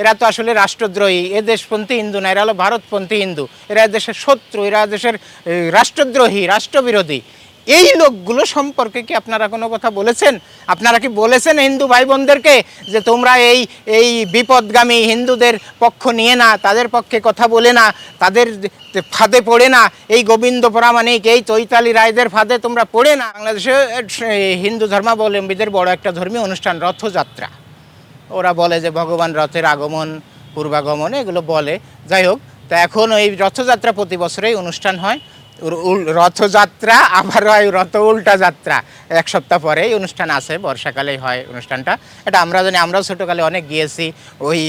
এরা তো আসলে রাষ্ট্রদ্রোহী, এ দেশপন্থী হিন্দু না, এরা হলো ভারতপন্থী হিন্দু, এরা দেশের শত্রু, এরা দেশের রাষ্ট্রদ্রোহী, রাষ্ট্রবিরোধী। এই লোকগুলো সম্পর্কে কি আপনারা কোনো কথা বলেছেন? আপনারা কি বলেছেন হিন্দু ভাই বোনদেরকে যে তোমরা এই এই বিপদগামী হিন্দুদের পক্ষ নিয়ে না, তাদের পক্ষে কথা বলে না, তাদের ফাঁদে পড়ে না, এই গোবিন্দ প্রামাণিক, এই চৈতালি রায়দের ফাঁদে তোমরা পড়ে না? বাংলাদেশে হিন্দু ধর্মাবলম্বীদের বড় একটা ধর্মীয় অনুষ্ঠান রথযাত্রা। ওরা বলে যে ভগবান রথের আগমন, পূর্বাগমন, এগুলো বলে। যাই হোক, তো এখন ওই রথযাত্রা প্রতি বছরেই অনুষ্ঠান হয়। রথযাত্রা আবার হয় রথ উল্টা যাত্রা, এক সপ্তাহ পরেই অনুষ্ঠান আছে, বর্ষাকালেই হয় অনুষ্ঠানটা। এটা আমরা জানি, আমরাও ছোটোকালে অনেক গিয়েছি, ওই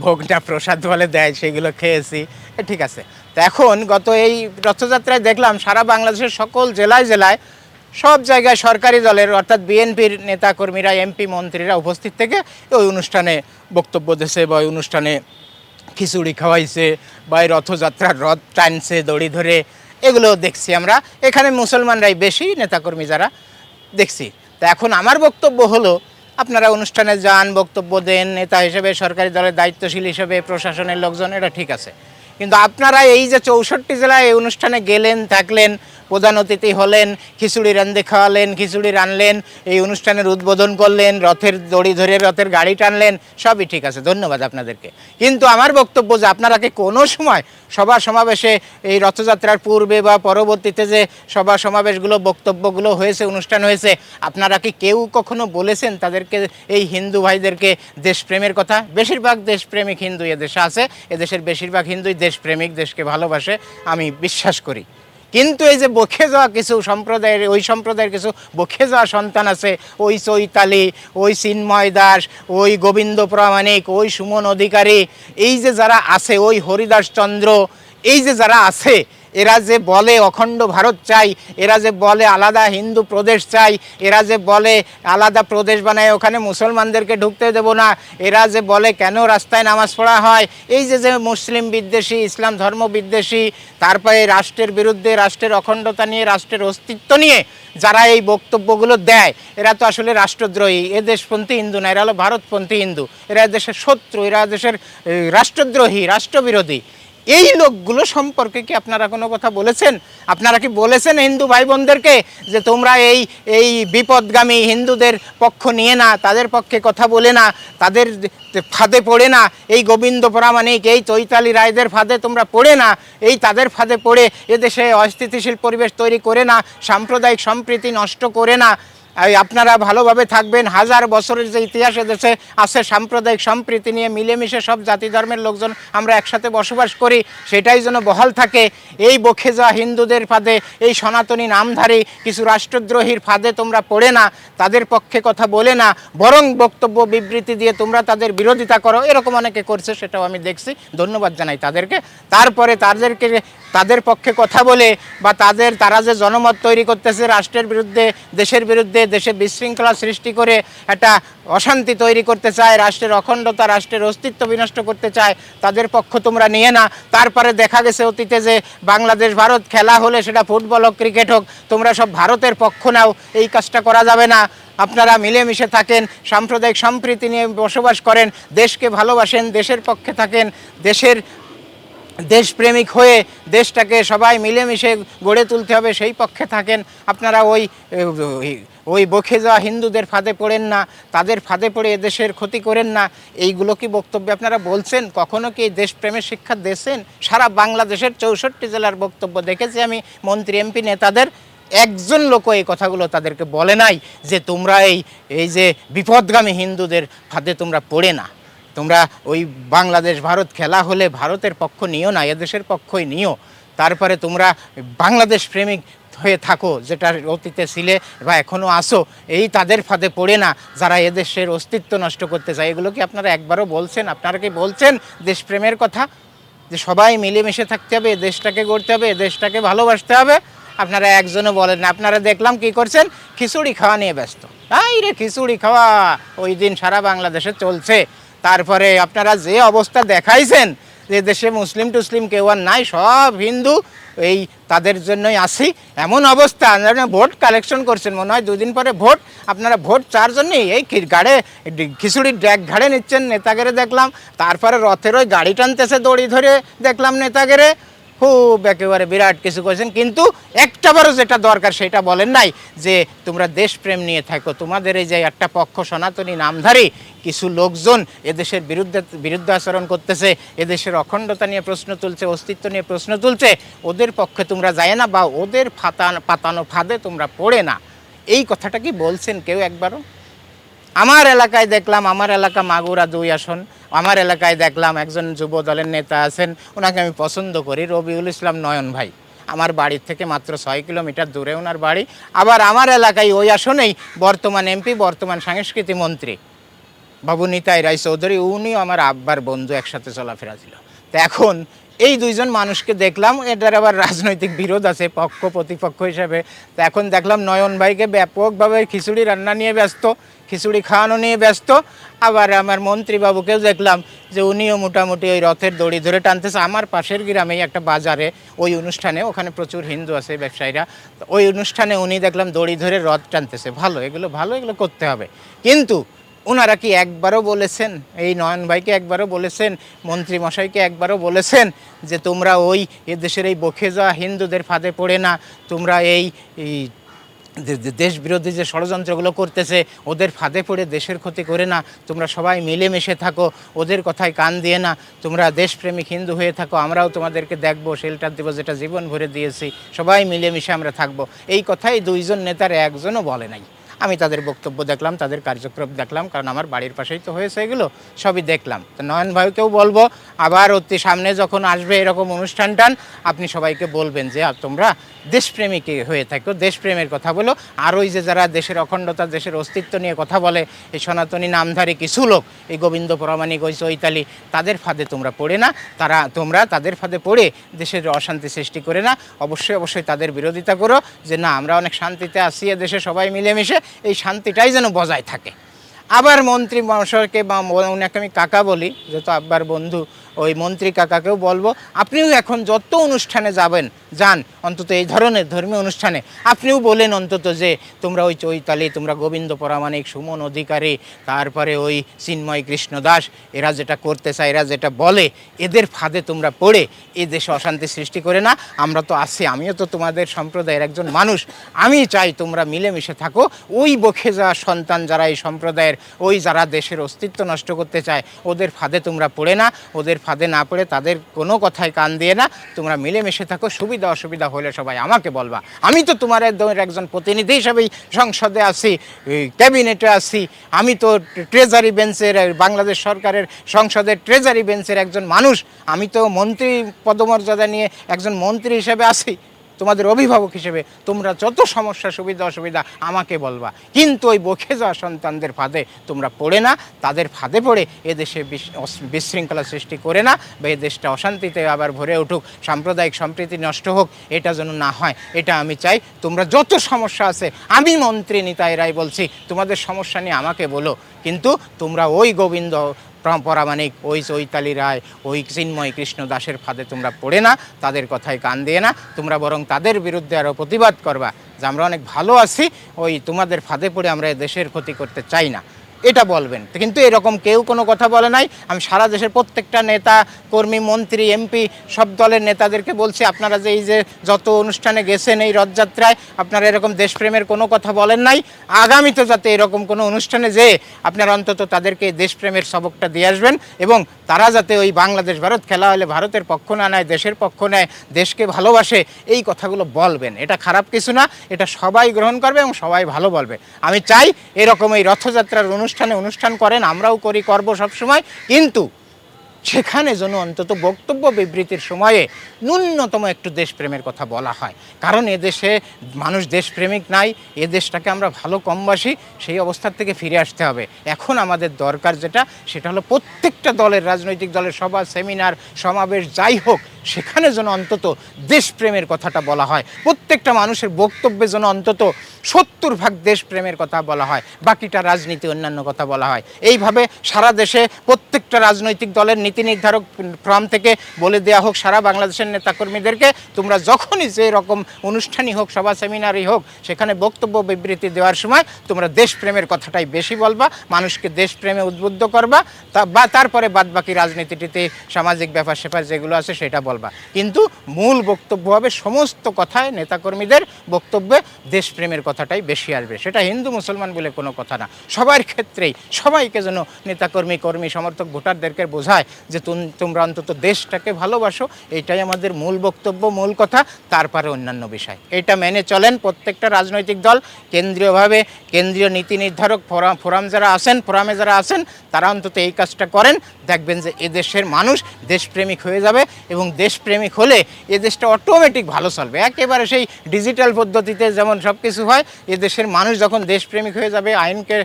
ভোগটা প্রসাদ বলে দেয়, সেগুলো খেয়েছি, ঠিক আছে। তো এখন গত এই রথযাত্রায় দেখলাম সারা বাংলাদেশের সকল জেলায় জেলায় সব জায়গায় সরকারি দলের অর্থাৎ বিএনপির নেতাকর্মীরা, এমপি মন্ত্রীরা উপস্থিত থেকে ওই অনুষ্ঠানে বক্তব্য দিয়েছে, বা ওই অনুষ্ঠানে খিচুড়ি খাওয়াইছে, বা এই রথযাত্রার রথ টানছে দড়ি ধরে, এগুলো দেখছি আমরা। এখানে মুসলমানরাই বেশি নেতাকর্মী যারা দেখছি। তা এখন আমার বক্তব্য হলো, আপনারা অনুষ্ঠানে যান, বক্তব্য দেন, নেতা হিসেবে, সরকারি দলের দায়িত্বশীল হিসেবে, প্রশাসনের লোকজন, এটা ঠিক আছে। কিন্তু আপনারা এই যে 64 জেলায় এই অনুষ্ঠানে গেলেন, থাকলেন, প্রধান অতিথি হলেন, খিচুড়ি রান্ধে খাওয়ালেন, খিচুড়ি রানলেন, এই অনুষ্ঠানের উদ্বোধন করলেন, রথের দড়ি ধরে রথের গাড়ি টানলেন, সবই ঠিক আছে, ধন্যবাদ আপনাদেরকে। কিন্তু আমার বক্তব্য যে আপনারা কি কোনো সময় সভা সমাবেশে, এই রথযাত্রার পূর্বে বা পরবর্তীতে যে সভা সমাবেশগুলো, বক্তব্যগুলো হয়েছে, অনুষ্ঠান হয়েছে, আপনারা কি কেউ কখনো বলেছেন তাদেরকে, এই হিন্দু ভাইদেরকে দেশপ্রেমের কথা? বেশিরভাগ দেশপ্রেমিক হিন্দু এদেশে আছে, এদেশের বেশিরভাগ হিন্দুই দেশপ্রেমিক, দেশকে ভালোবাসে, আমি বিশ্বাস করি। কিন্তু এই যে বকে যাওয়া কিছু সম্প্রদায়ের, ওই সম্প্রদায়ের কিছু বকে যাওয়া সন্তান আছে, ওই চৈতালি, ওই চিন্ময় দাস, ওই গোবিন্দ প্রামাণিক, ওই সুমন অধিকারী, এই যে যারা আছে, ওই হরিদাস চন্দ্র, এই যে যারা আছে, এরা যে বলে অখণ্ড ভারত চাই, এরা যে বলে আলাদা হিন্দু প্রদেশ চাই, এরা যে বলে আলাদা প্রদেশ বানায় ওখানে মুসলমানদেরকে ঢুকতে দেব না, এরা যে বলে কেন রাস্তায় নামাজ পড়া হয়, এই যে যে মুসলিম বিদ্বেষী, ইসলাম ধর্ম বিদ্বেষী, তারপরে রাষ্ট্রের বিরুদ্ধে, রাষ্ট্রের অখণ্ডতা নিয়ে, রাষ্ট্রের অস্তিত্ব নিয়ে যারা এই বক্তব্যগুলো দেয়, এরা তো আসলে রাষ্ট্রদ্রোহী, এ দেশপন্থী হিন্দু না, এরা হলো ভারতপন্থী হিন্দু, এরা দেশের শত্রু, এরা দেশের রাষ্ট্রদ্রোহী, রাষ্ট্রবিরোধী। এই লোকগুলো সম্পর্কে কি আপনারা কোনো কথা বলেছেন? আপনারা কি বলেছেন হিন্দু ভাই বোনদেরকে যে তোমরা এই এই বিপদগামী হিন্দুদের পক্ষ নিয়ে না, তাদের পক্ষে কথা বলে না, তাদের ফাঁদে পড়ে না, এই গোবিন্দ প্রামাণিক, এই চৈতালি রায়দের ফাঁদে তোমরা পড়ে না, এই তাদের ফাঁদে পড়ে এদেশে অস্থিতিশীল পরিবেশ তৈরি করে না, সাম্প্রদায়িক সম্প্রীতি নষ্ট করে না, আপনারা ভালোভাবে থাকবেন। হাজার বছরের যে ইতিহাস এদেশে আছে সাম্প্রদায়িক সম্প্রীতি নিয়ে, মিলেমিশে সব জাতি ধর্মের লোকজন আমরা একসাথে বসবাস করি, সেটাই যেন বহাল থাকে। এই বখে যাওয়া হিন্দুদের ফাঁদে, এই সনাতনী নামধারী কিছু রাষ্ট্রদ্রোহীর ফাঁদে তোমরা পড়ে না, তাদের পক্ষে কথা বলে না, বরং বক্তব্য বিবৃতি দিয়ে তোমরা তাদের বিরোধিতা করো, এরকম অনেকে করছে, সেটাও আমি দেখছি, ধন্যবাদ জানাই তাদেরকে। তারপরে তাদেরকে, তাদের পক্ষে কথা বলে, বা তারা যে জনমত তৈরি করতেছে রাষ্ট্রের বিরুদ্ধে, দেশের বিরুদ্ধে, দেশে বিশৃঙ্খলা সৃষ্টি করে একটা অশান্তি তৈরি করতে চায়, রাষ্ট্রের অখণ্ডতা, রাষ্ট্রের অস্তিত্ব বিনষ্ট করতে চায়, তাদের পক্ষ তোমরা নিয়ে না। তারপরে দেখা গেছে অতীতে যে বাংলাদেশ ভারত খেলা হলে, সেটা ফুটবল হোক, ক্রিকেট হোক, তোমরা সব ভারতের পক্ষ নাও, এই কাজটা করা যাবে না। আপনারা মিলেমিশে থাকেন, সাম্প্রদায়িক সম্প্রীতি নিয়ে বসবাস করেন, দেশকে ভালোবাসেন, দেশের পক্ষে থাকেন, দেশপ্রেমিক হয়ে দেশটাকে সবাই মিলেমিশে গড়ে তুলতে হবে, সেই পক্ষে থাকেন। আপনারা ওই বখে যাওয়া হিন্দুদের ফাঁদে পড়েন না, তাদের ফাঁদে পড়ে এদেশের ক্ষতি করেন না। এইগুলো কি বক্তব্যে আপনারা বলছেন? কখনো কি দেশপ্রেমের শিক্ষা দিয়েছেন? সারা বাংলাদেশের 64 জেলার বক্তব্য দেখেছি আমি, মন্ত্রী, এমপি, নেতাদের, একজন লোকও এই কথাগুলো তাদেরকে বলে নাই যে তোমরা এই যে বিপদগামী হিন্দুদের ফাঁদে তোমরা পড়ে না, তোমরা ওই বাংলাদেশ ভারত খেলা হলে ভারতের পক্ষ নিও না, এদেশের পক্ষই নিও। তারপরে তোমরা বাংলাদেশ প্রেমিক হয়ে থাকো, যেটা অতীতে ছিলে বা এখনও আসো, এই তাদের ফাঁদে পড়ে না যারা এদেশের অস্তিত্ব নষ্ট করতে চায়। এগুলো কি আপনারা একবারও বলছেন? আপনারা কি বলছেন দেশপ্রেমের কথা, যে সবাই মিলেমিশে থাকতে হবে, দেশটাকে গড়তে হবে, দেশটাকে ভালোবাসতে হবে? আপনারা একজনও বলেন না। আপনারা দেখলাম কি করছেন, খিচুড়ি খাওয়া নিয়ে ব্যস্ত। তাই রে, খিচুড়ি খাওয়া ওই দিন সারা বাংলাদেশে চলছে। তারপরে আপনারা যে অবস্থা দেখাইছেন, যে দেশে মুসলিম টুসলিম কেউ আর নাই, সব হিন্দু, এই তাদের জন্যই আসি এমন অবস্থা। আপনারা ভোট কালেকশন করছেন, মনে হয় দুদিন পরে ভোট, আপনারা ভোট চার জন্যই এই ঘাড়ে খিচুড়ির ড্যাগ ঘাড়ে নিচ্ছেন নেতাগেরে দেখলাম, তারপরে রথের ওই গাড়ি টানতেছে দড়ি ধরে দেখলাম নেতাগেরে, খুব একেবারে বিরাট কিছু করেছেন। কিন্তু একটাবারও যেটা দরকার সেটা বলেন নাই, যে তোমরা দেশপ্রেম নিয়ে থাকো। তোমাদের এই যে একটা পক্ষ সনাতনী নামধারী কিছু লোকজন এদেশের বিরুদ্ধে আচরণ করতেছে, এদেশের অখণ্ডতা নিয়ে প্রশ্ন তুলছে, অস্তিত্ব নিয়ে প্রশ্ন তুলছে, ওদের পক্ষে তোমরা যায় না বা ওদের পাতানো ফাঁদে তোমরা পড়ে না। এই কথাটা কি বলছেন কেউ একবারও? আমার এলাকায় দেখলাম, আমার এলাকা মাগুরা 2 আসন, আমার এলাকায় দেখলাম একজন যুব দলের নেতা আছেন, ওনাকে আমি পছন্দ করি, রবিউল ইসলাম নয়ন ভাই। আমার বাড়ির থেকে মাত্র 6 কিলোমিটার দূরে ওনার বাড়ি। আবার আমার এলাকায় ওই আসনেই বর্তমান এমপি, বর্তমান সংস্কৃতি মন্ত্রী বাবু নিতাই রায় চৌধুরী, উনিও আমার আব্বার বন্ধু, একসাথে চলাফেরা ছিল। তো এখন এই দুইজন মানুষকে দেখলাম, এটার আবার রাজনৈতিক বিরোধ আছে পক্ষ প্রতিপক্ষ হিসাবে। তো এখন দেখলাম নয়ন ভাইকে ব্যাপকভাবে খিচুড়ি রান্না নিয়ে ব্যস্ত, খিচুড়ি খাওয়ানো নিয়ে ব্যস্ত। আবার আমার মন্ত্রীবাবুকেও দেখলাম যে উনিও মোটামুটি ওই রথের দড়ি ধরে টানতেছে। আমার পাশের গ্রামেই একটা বাজারে ওই অনুষ্ঠানে, ওখানে প্রচুর হিন্দু আছে ব্যবসায়ীরা, ওই অনুষ্ঠানে উনি দেখলাম দড়ি ধরে রথ টানতেছে। ভালো, এগুলো ভালো, এগুলো করতে হবে। কিন্তু ওনারা কি একবারও বলেছেন, এই নয়ন ভাইকে একবারও বলেছেন, মন্ত্রী মশাইকে একবারও বলেছেন যে তোমরা ওই এদেশের এই বকে যাওয়া হিন্দুদের ফাঁদে পড়ে না, তোমরা এই দেশ বিরোধী যে ষড়যন্ত্রগুলো করতেছে ওদের ফাঁদে পড়ে দেশের ক্ষতি করে না, তোমরা সবাই মিলেমিশে থাকো, ওদের কথায় কান দিয়ে না, তোমরা দেশপ্রেমিক হিন্দু হয়ে থাকো, আমরাও তোমাদেরকে দেখবো, শেল্টার দেবো, যেটা জীবন ভরে দিয়েছি, সবাই মিলেমিশে আমরা থাকবো। এই কথাই দুইজন নেতার একজনও বলে নাই। আমি তাদের বক্তব্য দেখলাম, তাদের কার্যক্রম দেখলাম, কারণ আমার বাড়ির পাশেই তো হয়েছে, এগুলো সবই দেখলাম। তো নয়ন ভাইকেও বলবো, আবার অতি সামনে যখন আসবে এরকম অনুষ্ঠান টান, আপনি সবাইকে বলবেন যে তোমরা দেশপ্রেমিক হয়ে থাকো, দেশপ্রেমের কথা বলো। আর ওই যে যারা দেশের অখণ্ডতা, দেশের অস্তিত্ব নিয়ে কথা বলে, এই সনাতনী নামধারী কিছু লোক, এই গোবিন্দ প্রামাণিক, ওই চৈতালি, তাদের ফাঁদে তোমরা পড়ে না, তোমরা তাদের ফাঁদে পড়ে দেশের অশান্তি সৃষ্টি করে না। অবশ্যই অবশ্যই তাদের বিরোধিতা করো, যে না আমরা অনেক শান্তিতে আছি দেশে সবাই মিলেমিশে, এই শান্তিটাই যেন বজায় থাকে। আবার মন্ত্রী মহাশয়কে বা ওনাকে আমি কাকা বলি, যেহেতু আব্বার বন্ধু, ওই মন্ত্রী কাকাকেও বলবো, আপনিও এখন যত অনুষ্ঠানে যান, অন্তত এই ধরনের ধর্মীয় অনুষ্ঠানে আপনিও বলেন অন্তত যে তোমরা ওই চৈতালি, তোমরা গোবিন্দ প্রামাণিক, সুমন অধিকারী, তারপরে ওই চিন্ময় কৃষ্ণ দাস, এরা যেটা করতে চায়, এরা যেটা বলে, এদের ফাঁদে তোমরা পড়ে এই দেশে অশান্তি সৃষ্টি করে না। আমরা তো আছি, আমিও তো তোমাদের সম্প্রদায়ের একজন মানুষ, আমি চাই তোমরা মিলেমিশে থাকো। ওই বকে যাওয়া সন্তান যারা এই সম্প্রদায়ের, ওই যারা দেশের অস্তিত্ব নষ্ট করতে চায়, ওদের ফাঁদে তোমরা পড়ে না, ওদের ফাঁদে না পড়ে তাদের কোনো কথায় কান দিয়ে না, তোমরা মিলেমিশে থাকো। সুবিধা অসুবিধা হলে সবাই আমাকে বলবা, আমি তো তোমার একজন প্রতিনিধি হিসাবেই সংসদে আছি, ক্যাবিনেটে আছি, আমি তো ট্রেজারি বেঞ্চের, বাংলাদেশ সরকারের সংসদের ট্রেজারি বেঞ্চের একজন মানুষ, আমি তো মন্ত্রী পদমর্যাদা নিয়ে একজন মন্ত্রী হিসেবে আছি, তোমাদের অভিভাবক হিসেবে। তোমরা যত সমস্যা সুবিধা অসুবিধা আমাকে বলবা, কিন্তু ওই বকে যাওয়া সন্তানদের ফাঁদে তোমরা পড়ে না, তাদের ফাঁদে পড়ে এদেশে বিশৃঙ্খলা সৃষ্টি করে না, বা এই দেশটা অশান্তিতে আবার ভরে উঠুক, সাম্প্রদায়িক সম্প্রীতি নষ্ট হোক, এটা যেন না হয়, এটা আমি চাই। তোমরা যত সমস্যা আছে, আমি মন্ত্রী নিতাই রায় বলছি, তোমাদের সমস্যা নিয়ে আমাকে বলো, কিন্তু তোমরা ওই গোবিন্দ প্রামাণিক, ওই চৈতালি রায়, ওই চিন্ময় কৃষ্ণ দাসের ফাঁদে তোমরা পড়ে না, তাদের কথায় কান দিয়ে না, তোমরা বরং তাদের বিরুদ্ধে আরও প্রতিবাদ করবা যে আমরা অনেক ভালো আছি, ওই তোমাদের ফাঁদে পড়ে আমরা দেশের ক্ষতি করতে চাই না, এটা বলবেন। কিন্তু এরকম কেউ কোনো কথা বলে নাই। আমি সারা দেশের প্রত্যেকটা নেতা কর্মী, মন্ত্রী, এমপি, সব দলের নেতাদেরকে বলছি, আপনারা যে এই যে যত অনুষ্ঠানে গেছেন এই রথযাত্রায়, আপনারা এরকম দেশপ্রেমের কোনো কথা বলেন নাই। আগামীতে যাতে এরকম কোনো অনুষ্ঠানে যেয়ে আপনারা অন্তত তাদেরকে দেশপ্রেমের সবকটা দিয়ে আসবেন, এবং তারা যাতে ওই বাংলাদেশ ভারত খেলা হলে ভারতের পক্ষ না নেয়, দেশের পক্ষ নেয়, দেশকে ভালোবাসে, এই কথাগুলো বলবেন। এটা খারাপ কিছু না, এটা সবাই গ্রহণ করবে এবং সবাই ভালো বলবে। আমি চাই এরকম এই রথযাত্রার অনুষ্ঠান করেন, আমরাও করব সবসময়, কিন্তু সেখানে যেন অন্তত বক্তব্য বিবৃতির সময়ে ন্যূনতম একটু দেশপ্রেমের কথা বলা হয়। কারণ এদেশে মানুষ দেশপ্রেমিক নাই, এ দেশটাকে আমরা ভালো কমবাসী, সেই অবস্থার থেকে ফিরে আসতে হবে। এখন আমাদের দরকার যেটা, সেটা হলো প্রত্যেকটা দলের, রাজনৈতিক দলের সভা, সেমিনার, সমাবেশ যাই হোক, সেখানে যেন অন্তত দেশপ্রেমের কথাটা বলা হয়, প্রত্যেকটা মানুষের বক্তব্যে যেন অন্তত 70% দেশপ্রেমের কথা বলা হয়, বাকিটা রাজনীতি অন্যান্য কথা বলা হয়। এইভাবে সারা দেশে প্রত্যেকটা রাজনৈতিক দলের নীতি নির্ধারক ফোরাম থেকে বলে দেওয়া হোক সারা বাংলাদেশের নেতাকর্মীদেরকে, তোমরা যখনই যে রকম অনুষ্ঠানই হোক, সভা সেমিনারই হোক, সেখানে বক্তব্য বিবৃতি দেওয়ার সময় তোমরা দেশপ্রেমের কথাটাই বেশি বলবা, মানুষকে দেশপ্রেমে উদ্বুদ্ধ করবা, বা তারপরে বাদবাকি রাজনীতিটিতে সামাজিক ব্যাপার স্যাপার যেগুলো আছে সেটা বলবা। কিন্তু মূল বক্তব্য হবে সমস্ত কথায় নেতাকর্মীদের বক্তব্যে দেশপ্রেমের কথাটাই বেশি আসবে। সেটা হিন্দু মুসলমান বলে কোনো কথা না, সবার ক্ষেত্রেই সবাইকে যেন নেতাকর্মী, কর্মী, সমর্থক, ভোটারদেরকে বোঝায় যে তোমরা অন্তত দেশটাকে ভালোবাসো, এইটাই আমাদের মূল বক্তব্য, মূল কথা, তারপরে অন্যান্য বিষয়। এটা মেনে চলেন প্রত্যেকটা রাজনৈতিক দল, কেন্দ্রীয়ভাবে কেন্দ্রীয় নীতি নির্ধারক ফোরাম যারা আছেন, ফোরামে যারা আছেন, তারা অন্তত এই কাজটা করেন। দেখবেন যে এদেশের মানুষ দেশপ্রেমিক হয়ে যাবে, এবং দেশপ্রেমিক হলে এদেশটা অটোমেটিক ভালো চলবে। একেবারে সেই ডিজিটাল পদ্ধতিতে যেমন সব কিছু হয়, এদেশের মানুষ যখন দেশপ্রেমিক হয়ে যাবে, আইনকে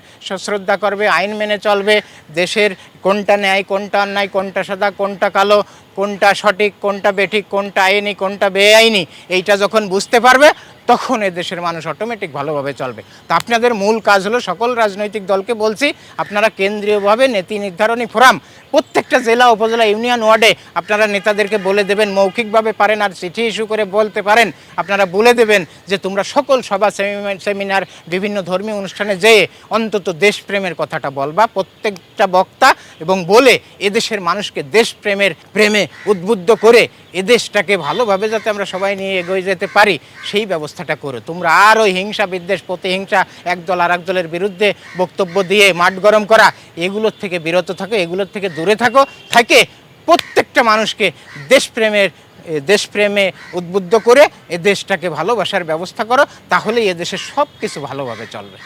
শ্রদ্ধা করবে, আইন মেনে চলবে, দেশের কোনটা ন্যায়, কোনটা অন্যায়, কোনটা সাদা, কোনটা কালো, কোনটা সঠিক, কোনটা বেঠিক, কোনটা আইনি, কোনটা বেআইনি, এইটা যখন বুঝতে পারবে, তখন এদেশের মানুষ অটোমেটিক ভালোভাবে চলবে। তা আপনাদের মূল কাজ হলো, সকল রাজনৈতিক দলকে বলছি, আপনারা কেন্দ্রীয়ভাবে নীতি নির্ধারণী ফোরাম প্রত্যেকটা জেলা, উপজেলা, ইউনিয়ন, ওয়ার্ডে আপনারা নেতাদেরকে বলে দেবেন, মৌখিকভাবে পারেন আর চিঠি ইস্যু করে বলতে পারেন, আপনারা বলে দেবেন যে তোমরা সকল সভা সেমিনার, বিভিন্ন ধর্মীয় অনুষ্ঠানে যেয়ে অন্তত দেশপ্রেমের কথাটা বলবা, প্রত্যেকটা বক্তা, এবং বলে এদেশের মানুষকে প্রেমে উদ্বুদ্ধ করে এদেশটাকে ভালোভাবে যাতে আমরা সবাই নিয়ে এগিয়ে যেতে পারি, সেই ব্যবস্থাটা করো। তোমরা আর ওই হিংসা, বিদ্বেষ, প্রতিহিংসা, একদল আর একদলের বিরুদ্ধে বক্তব্য দিয়ে মাঠ গরম করা, এগুলোর থেকে বিরত থাকো, এগুলোর থেকে দূরে থাকে প্রত্যেকটা মানুষকে দেশপ্রেমে উদ্বুদ্ধ করে এ দেশটাকে ভালোবাসার ব্যবস্থা করো, তাহলেই এদেশে সব কিছু ভালোভাবে চলবে।